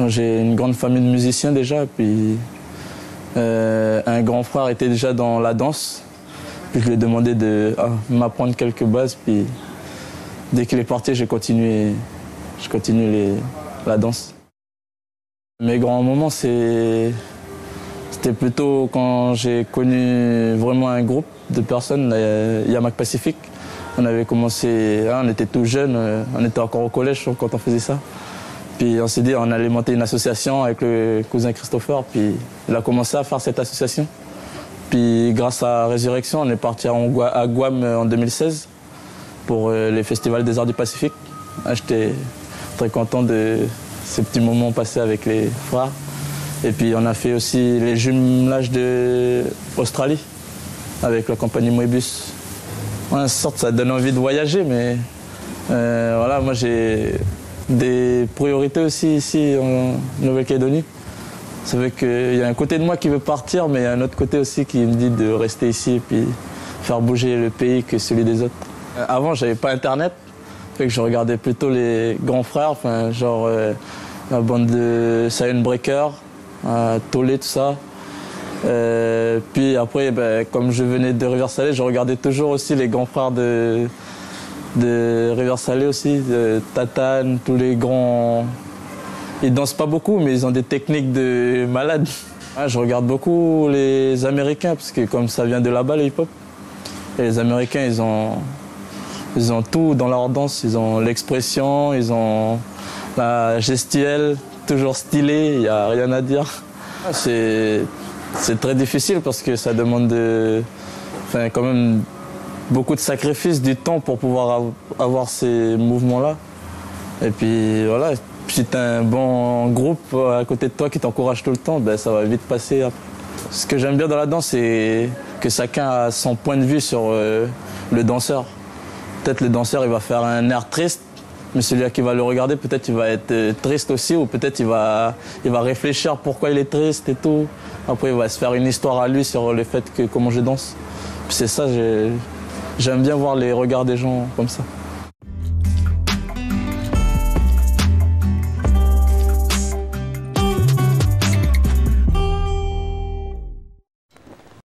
Moi, j'ai une grande famille de musiciens déjà, puis un grand frère était déjà dans la danse. Puis je lui ai demandé de m'apprendre quelques bases, puis dès qu'il est parti, j'ai continué la danse. Mes grands moments, c'était plutôt quand j'ai connu vraiment un groupe de personnes, Yamak Pacific. On avait commencé, on était tout jeunes, on était encore au collège quand on faisait ça. Puis on s'est dit, on allait monter une association avec le cousin Christopher, puis il a commencé à faire cette association. Puis grâce à Résurrection, on est parti à Guam en 2016 pour les festivals des arts du Pacifique. J'étais très content de ces petits moments passés avec les frères. Et puis on a fait aussi les jumelages d'Australie avec la compagnie Moebius. En sorte, ça donne envie de voyager, mais voilà, moi j'ai des priorités aussi ici en Nouvelle-Calédonie. Ça veut qu'il y a un côté de moi qui veut partir, mais il y a un autre côté aussi qui me dit de rester ici et puis faire bouger le pays que celui des autres. Avant, j'avais pas Internet, fait que je regardais plutôt les grands frères, enfin, genre la bande de Silent Breaker, Tollé, tout ça. Puis après, comme je venais de Rivière-Salée, je regardais toujours aussi les grands frères de Rivière-Salée aussi, de Tatane, tous les grands. Ils dansent pas beaucoup, mais ils ont des techniques de malades. Je regarde beaucoup les Américains, parce que comme ça vient de là-bas, le hip-hop. Et les Américains, ils ont tout dans leur danse. Ils ont l'expression, ils ont la gestuelle, toujours stylée, il n'y a rien à dire. C'est très difficile parce que ça demande quand même beaucoup de sacrifices, du temps pour pouvoir avoir ces mouvements-là. Et puis voilà. Si tu as un bon groupe à côté de toi qui t'encourage tout le temps, ça va vite passer après. Ce que j'aime bien dans la danse, c'est que chacun a son point de vue sur le danseur. Peut-être le danseur, il va faire un air triste, mais celui qui va le regarder, peut-être il va être triste aussi, ou peut-être il va réfléchir pourquoi il est triste et tout. Après, il va se faire une histoire à lui sur le fait que comment je danse. Puis c'est ça, j'aime bien voir les regards des gens comme ça.